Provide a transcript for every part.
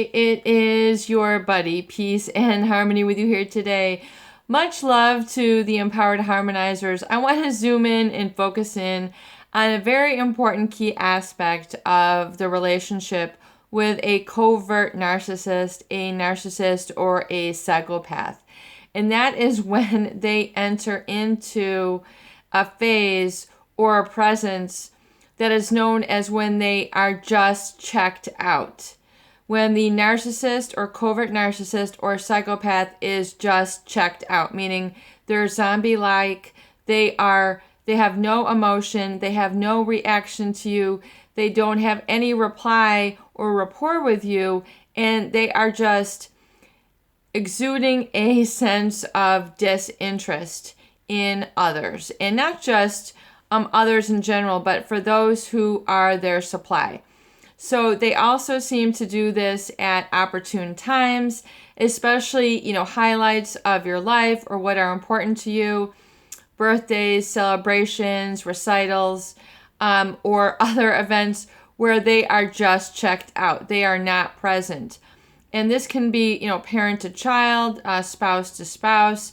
it is your buddy, Peace and Harmony with you here today. Much love to the empowered harmonizers. I want to zoom in and focus in on a very important key aspect of the relationship with a covert narcissist, or a psychopath. And that is when they enter into a phase or a presence that is known as when they are just checked out. When the narcissist or covert narcissist or psychopath is just checked out, meaning they're zombie-like, they have no emotion, they have no reaction to you, they don't have any reply or rapport with you, and they are just exuding a sense of disinterest in others. And not just others in general, but for those who are their supply. So they also seem to do this at opportune times, especially, highlights of your life or what are important to you, birthdays, celebrations, recitals, or other events where they are just checked out. They are not present. And this can be, parent to child, spouse to spouse,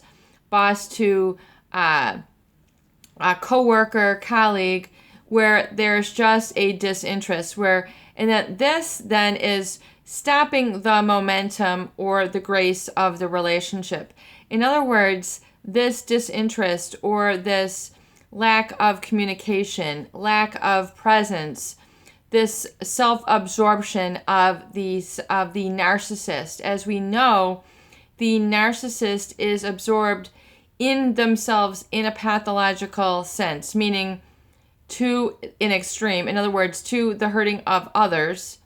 boss to a coworker, colleague, where there's just a disinterest, and that this then is stopping the momentum or the grace of the relationship. In other words, this disinterest or this lack of communication, lack of presence, this self-absorption of the narcissist. As we know, the narcissist is absorbed in themselves in a pathological sense, meaning to an extreme. In other words, to the hurting of others,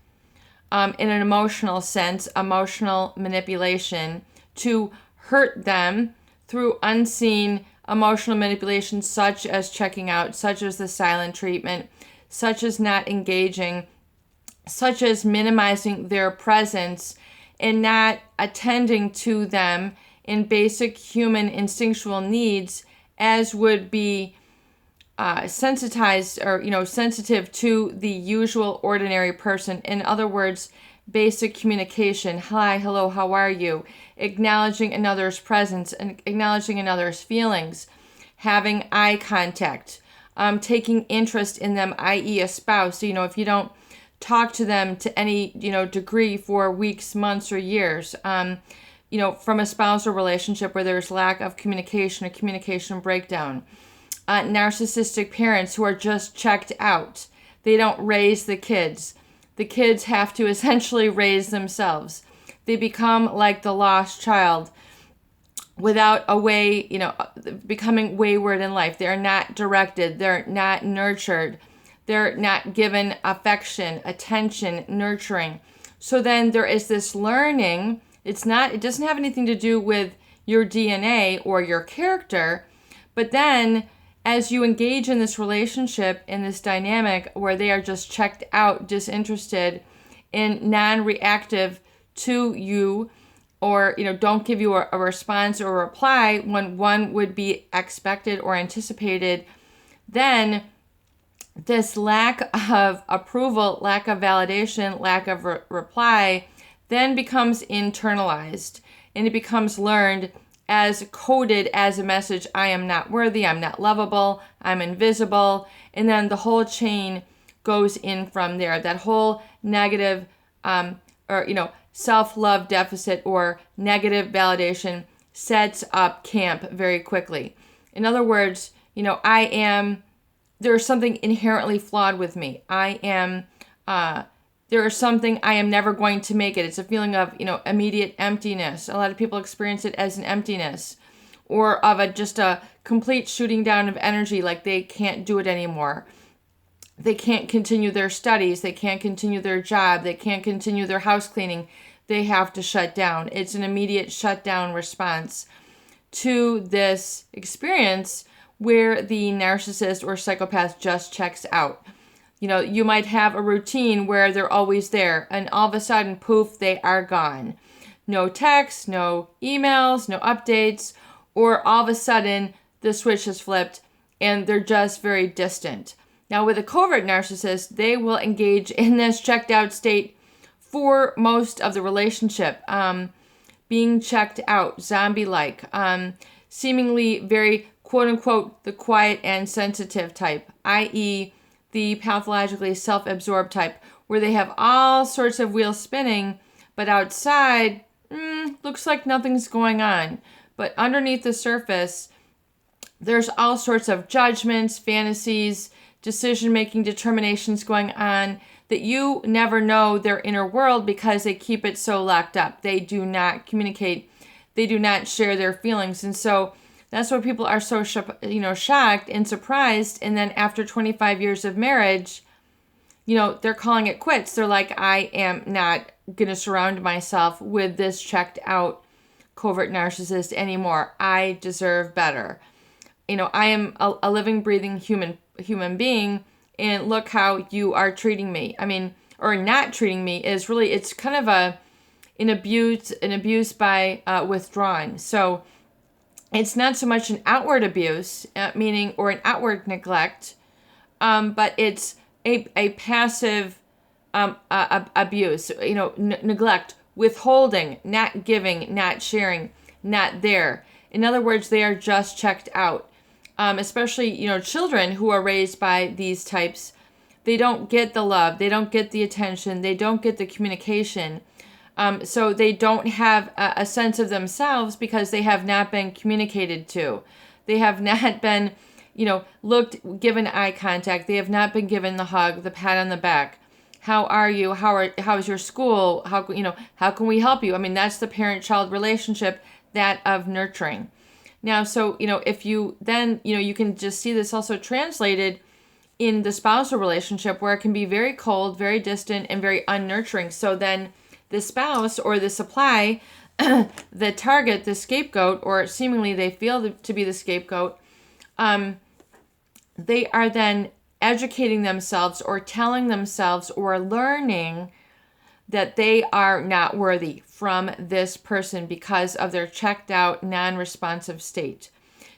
in an emotional sense, emotional manipulation, to hurt them through unseen emotional manipulation, such as checking out, such as the silent treatment, such as not engaging, such as minimizing their presence and not attending to them in basic human instinctual needs, as would be sensitized or sensitive to the usual ordinary person. In other words, basic communication. Hi, hello, how are you? Acknowledging another's presence and acknowledging another's feelings, having eye contact, taking interest in them, i.e. a spouse. If you don't talk to them to any degree for weeks, months, or years, from a spousal relationship where there's lack of communication, a communication breakdown. Narcissistic parents who are just checked out. They don't raise the kids. The kids have to essentially raise themselves. They become like the lost child without a way, becoming wayward in life. They're not directed. They're not nurtured. They're not given affection, attention, nurturing. So then there is this learning. It doesn't have anything to do with your DNA or your character, but then as you engage in this relationship, in this dynamic where they are just checked out, disinterested, and non-reactive to you, or don't give you a response or a reply when one would be expected or anticipated, then this lack of approval, lack of validation, lack of reply then becomes internalized, and it becomes learned as coded as a message: I am not worthy, I'm not lovable, I'm invisible. And then the whole chain goes in from there. That whole negative self-love deficit or negative validation sets up camp very quickly. In other words, there's something inherently flawed with me. There is something, I am never going to make it. It's a feeling of, immediate emptiness. A lot of people experience it as an emptiness, or of just a complete shooting down of energy, like they can't do it anymore. They can't continue their studies. They can't continue their job. They can't continue their house cleaning. They have to shut down. It's an immediate shutdown response to this experience where the narcissist or psychopath just checks out. You might have a routine where they're always there, and all of a sudden, poof, they are gone. No texts, no emails, no updates, or all of a sudden, the switch has flipped, and they're just very distant. Now, with a covert narcissist, they will engage in this checked out state for most of the relationship. Being checked out, zombie-like, seemingly very quote-unquote the quiet and sensitive type, i.e. the pathologically self-absorbed type, where they have all sorts of wheels spinning, but outside, looks like nothing's going on. But underneath the surface, there's all sorts of judgments, fantasies, decision-making determinations going on that you never know their inner world because they keep it so locked up. They do not communicate. They do not share their feelings. And so that's why people are so shocked and surprised. And then after 25 years of marriage, they're calling it quits. They're like, I am not going to surround myself with this checked out covert narcissist anymore. I deserve better. I am a living, breathing human being, and look how you are treating me. Or not treating me is really, it's kind of an abuse by withdrawing. So it's not so much an outward abuse, meaning, or an outward neglect, but it's a passive abuse, neglect, withholding, not giving, not sharing, not there. In other words, they are just checked out. Especially, children who are raised by these types, they don't get the love, they don't get the attention, they don't get the communication. So they don't have a sense of themselves because they have not been communicated to. They have not been, given eye contact. They have not been given the hug, the pat on the back. How are you? How's your school? How can we help you? That's the parent-child relationship, that of nurturing. Now, so, if you then, you can just see this also translated in the spousal relationship where it can be very cold, very distant, and very unnurturing. So then the spouse or the supply, the target, the scapegoat, or seemingly they feel to be the scapegoat, they are then educating themselves or telling themselves or learning that they are not worthy from this person because of their checked out, non-responsive state.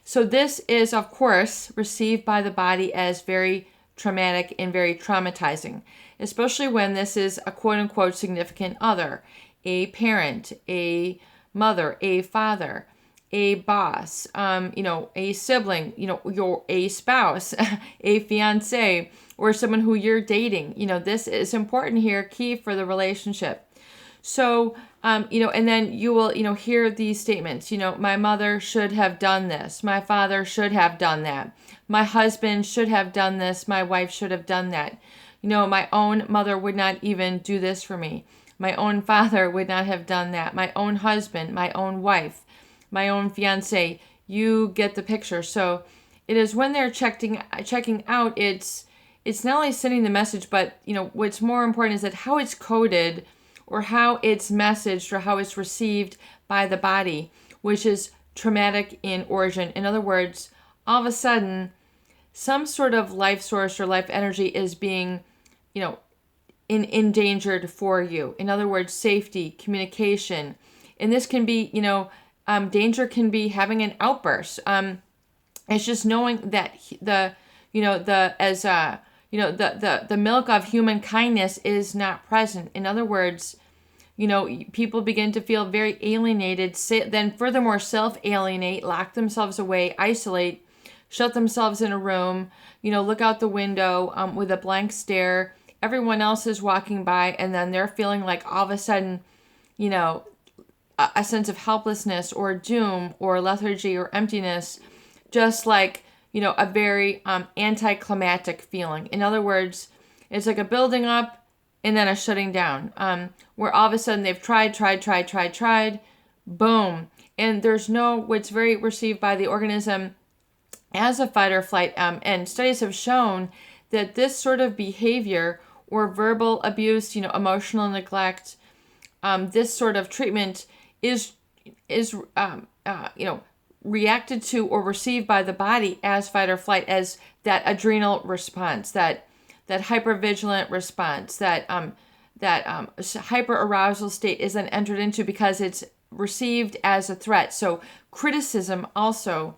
So this is, of course, received by the body as very traumatic and very traumatizing, especially when this is a quote-unquote significant other, a parent, a mother, a father, a boss, a sibling, a spouse, a fiance, or someone who you're dating. This is important here, key for the relationship. So, and then you will, hear these statements, my mother should have done this. My father should have done that. My husband should have done this. My wife should have done that. My own mother would not even do this for me. My own father would not have done that. My own husband, my own wife, my own fiance. You get the picture. So it is when they're checking out, it's not only sending the message, but, what's more important is that how it's coded or how it's messaged or how it's received by the body, which is traumatic in origin. In other words, all of a sudden, some sort of life source or life energy is being, endangered for you. In other words, safety, communication. And this can be, danger can be having an outburst. It's just knowing that the milk of human kindness is not present. In other words, people begin to feel very alienated, then furthermore self-alienate, lock themselves away, isolate, shut themselves in a room, look out the window with a blank stare. Everyone else is walking by, and then they're feeling like all of a sudden, a sense of helplessness or doom or lethargy or emptiness, just like, a very anticlimactic feeling. In other words, it's like a building up and then a shutting down, where all of a sudden they've tried, boom. And there's what's very received by the organism as a fight or flight. And studies have shown that this sort of behavior or verbal abuse, emotional neglect, this sort of treatment is reacted to or received by the body as fight or flight, as that adrenal response, that hypervigilant response, that hyperarousal state is then entered into because it's received as a threat. So criticism also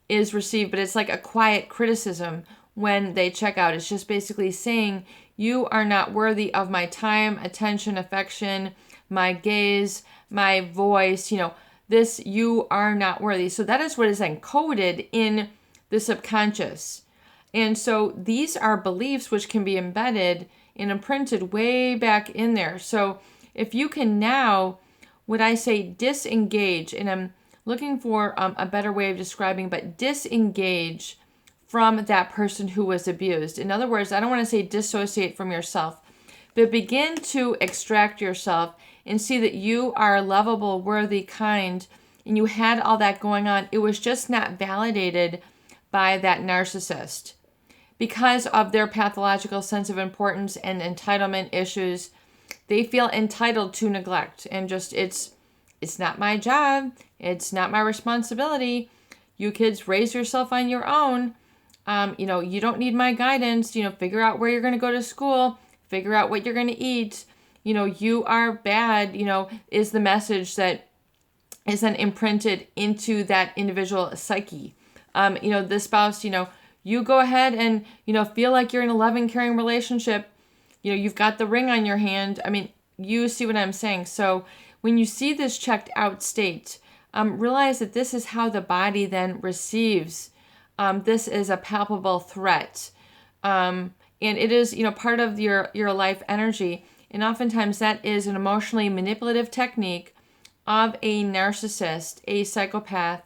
is received, but it's like a quiet criticism when they check out. It's just basically saying, You are not worthy of my time, attention, affection, my gaze, my voice, this, you are not worthy. So that is what is encoded in the subconscious. And so these are beliefs which can be embedded and imprinted way back in there. So if you can now, what I say, disengage, and I'm looking for a better way of describing, but disengage from that person who was abused. In other words, I don't want to say dissociate from yourself, but begin to extract yourself and see that you are lovable, worthy, kind, and you had all that going on. It was just not validated by that narcissist. Because of their pathological sense of importance and entitlement issues, they feel entitled to neglect and just, it's not my job. It's not my responsibility. You kids raise yourself on your own. You don't need my guidance. Figure out where you're going to go to school. Figure out what you're going to eat. You are bad, is the message that is then imprinted into that individual psyche. The spouse, you go ahead and, feel like you're in a loving, caring relationship. You've got the ring on your hand. I mean, you see what I'm saying. So when you see this checked out state, realize that this is how the body then receives. This is a palpable threat. And it is, part of your life energy. And oftentimes that is an emotionally manipulative technique of a narcissist, a psychopath,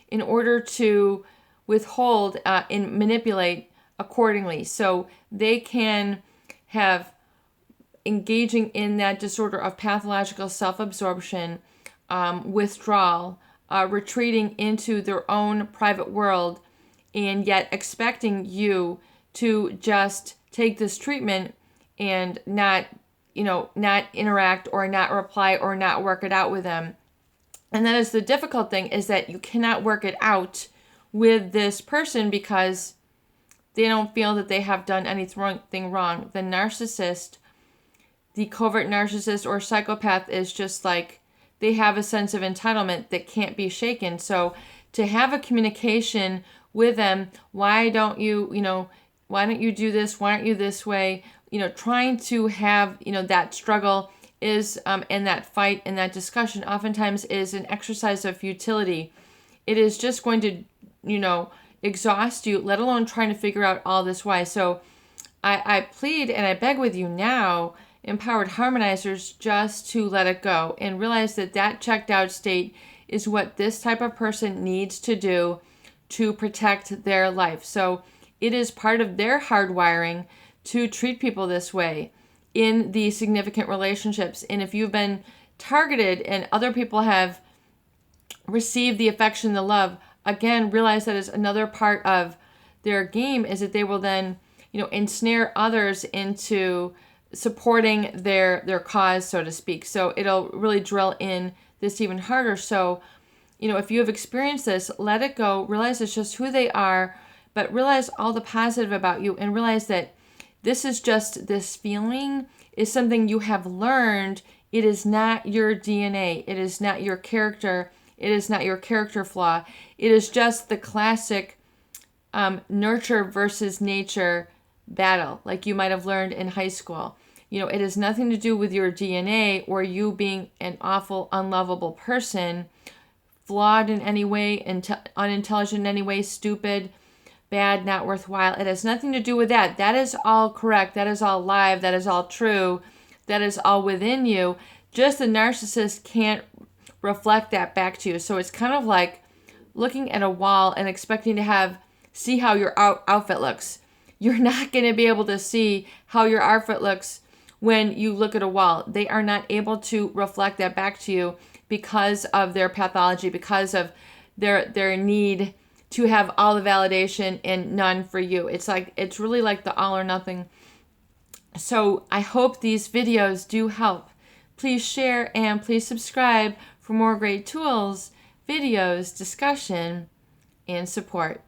in order to withhold and manipulate accordingly. So they can have engaging in that disorder of pathological self-absorption, withdrawal, retreating into their own private world, and yet expecting you to just take this treatment and not interact or not reply or not work it out with them. And that is the difficult thing, is that you cannot work it out with this person because they don't feel that they have done anything wrong. The narcissist, the covert narcissist or psychopath, is just like, they have a sense of entitlement that can't be shaken. So to have a communication with them, why don't you do this? Why aren't you this way? Trying to have, that struggle is, and that fight and that discussion oftentimes is an exercise of futility. It is just going to, exhaust you, let alone trying to figure out all this why. So I plead and I beg with you now, empowered harmonizers, just to let it go and realize that that checked out state is what this type of person needs to do to protect their life. So it is part of their hardwiring to treat people this way in the significant relationships. And if you've been targeted and other people have received the affection, the love, again, realize that is another part of their game, is that they will then, ensnare others into supporting their cause, so to speak. So it'll really drill in this even harder. So, if you have experienced this, let it go. Realize it's just who they are, but realize all the positive about you, and realize that this is just, this feeling is something you have learned. It is not your DNA. It is not your character. It is not your character flaw. It is just the classic nurture versus nature battle, like you might have learned in high school. It has nothing to do with your DNA or you being an awful, unlovable person, flawed in any way, unintelligent in any way, stupid, bad, not worthwhile. It has nothing to do with that. That is all correct. That is all live. That is all true. That is all within you. Just the narcissist can't reflect that back to you. So it's kind of like looking at a wall and expecting to see how your outfit looks. You're not going to be able to see how your outfit looks when you look at a wall. They are not able to reflect that back to you because of their pathology, because of their need to have all the validation and none for you. It's really like the all or nothing. So I hope these videos do help. Please share and please subscribe for more great tools, videos, discussion, and support.